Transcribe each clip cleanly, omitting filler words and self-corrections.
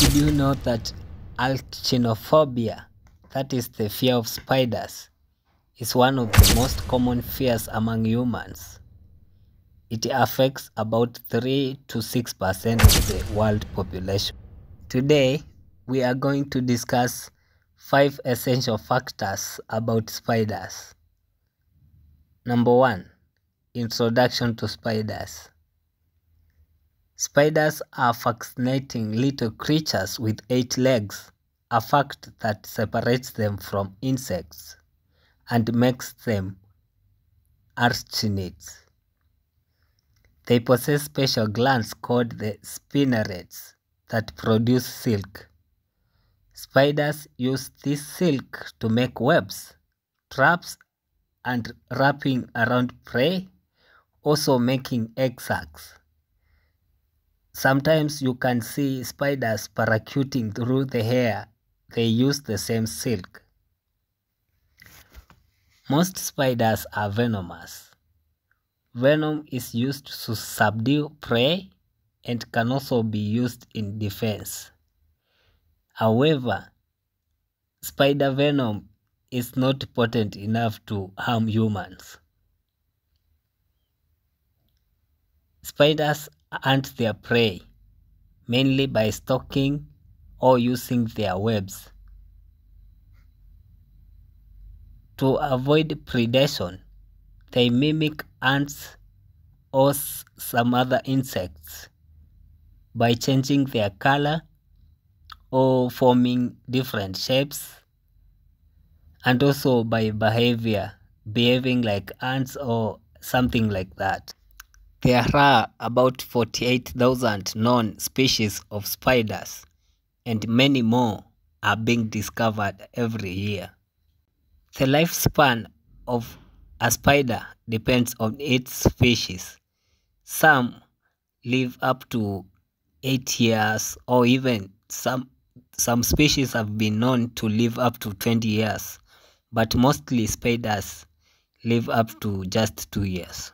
Did you know that arachnophobia, that is the fear of spiders, is one of the most common fears among humans? It affects about 3 to 6% of the world population. Today, we are going to discuss 5 essential factors about spiders. Number 1. Introduction to spiders. Spiders are fascinating little creatures with 8 legs, a fact that separates them from insects and makes them arachnids. They possess special glands called the spinnerets that produce silk. Spiders use this silk to make webs, traps, and wrapping around prey, also making egg sacs. Sometimes you can see spiders parachuting through the air. They use the same silk. Most spiders are venomous. Venom is used to subdue prey and can also be used in defense. However, spider venom is not potent enough to harm humans. Spiders hunt their prey mainly by stalking or using their webs. To avoid predation, they mimic ants or some other insects by changing their color or forming different shapes, and also by behaving like ants or something like that. There are about 48,000 known species of spiders, and many more are being discovered every year. The lifespan of a spider depends on its species. Some live up to 8 years, or even some species have been known to live up to 20 years, but mostly spiders live up to just 2 years.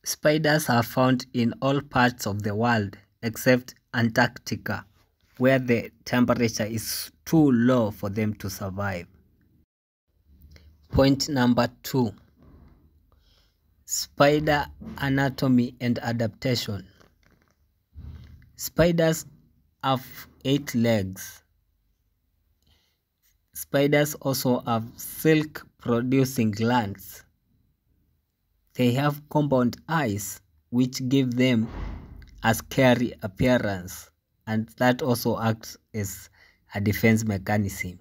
Spiders are found in all parts of the world except Antarctica, where the temperature is too low for them to survive. Point number 2. Spider anatomy and adaptation. Spiders have 8 legs. Spiders also have silk-producing glands. They have compound eyes, which give them a scary appearance, and that also acts as a defense mechanism.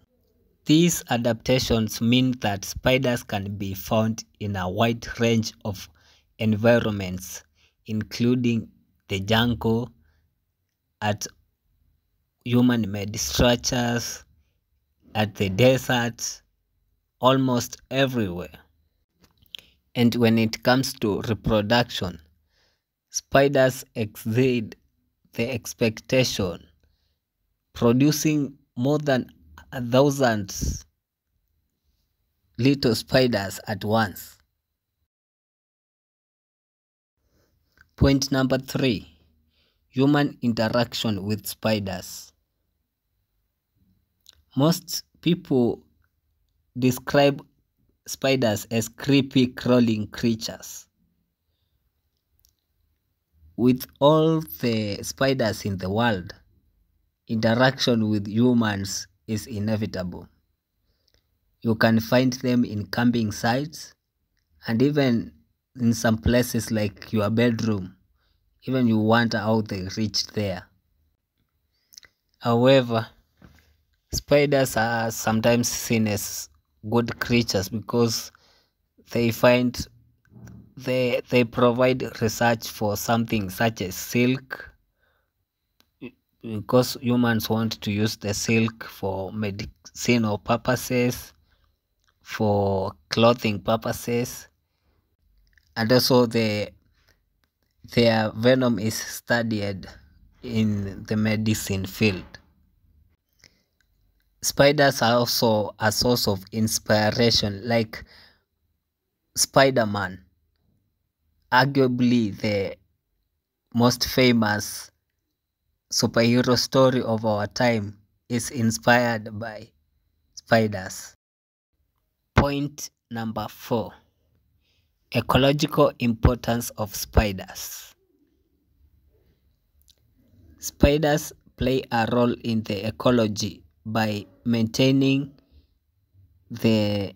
These adaptations mean that spiders can be found in a wide range of environments, including the jungle, at human-made structures, at the desert, almost everywhere. And when it comes to reproduction, spiders exceed the expectation, producing more than 1,000 little spiders at once. Point number 3. Human interaction with spiders. Most people describe spiders as creepy crawling creatures. With all the spiders in the world, interaction with humans is inevitable. You can find them in camping sites and even in some places like your bedroom. Even you wonder how they reached there. However, spiders are sometimes seen as good creatures because they provide research for something such as silk, because humans want to use the silk for medicinal purposes, for clothing purposes, and also their venom is studied in the medicine field. Spiders are also a source of inspiration, like Spider-Man, arguably the most famous superhero story of our time is inspired by spiders. Point number 4. Ecological importance of spiders. Spiders play a role in the ecology by maintaining the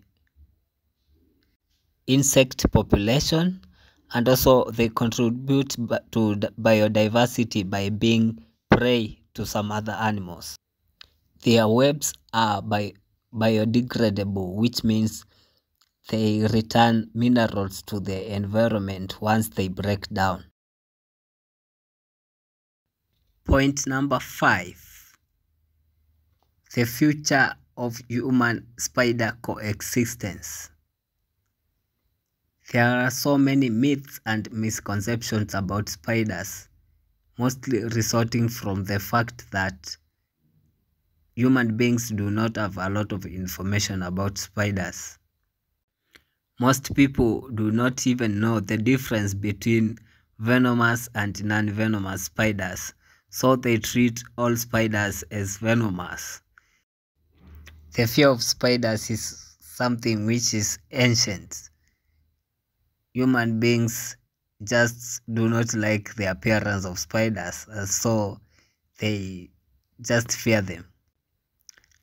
insect population, and also they contribute to biodiversity by being prey to some other animals. Their webs are biodegradable, which means they return minerals to the environment once they break down. Point number 5. The future of human-spider coexistence. There are so many myths and misconceptions about spiders, mostly resulting from the fact that human beings do not have a lot of information about spiders. Most people do not even know the difference between venomous and non-venomous spiders, so they treat all spiders as venomous. The fear of spiders is something which is ancient. Human beings just do not like the appearance of spiders, so they just fear them.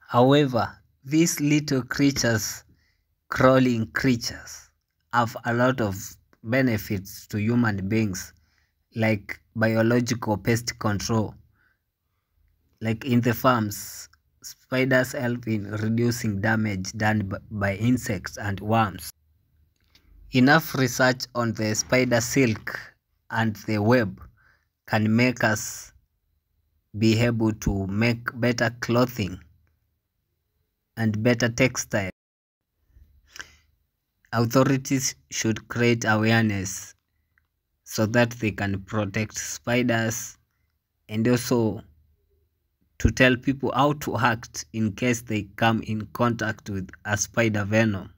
However, these little creatures, crawling creatures, have a lot of benefits to human beings, like biological pest control. Like in the farms, spiders help in reducing damage done by insects and worms. Enough research on the spider silk and the web can make us be able to make better clothing and better textile. Authorities should create awareness so that they can protect spiders, and also to tell people how to act in case they come in contact with a spider venom.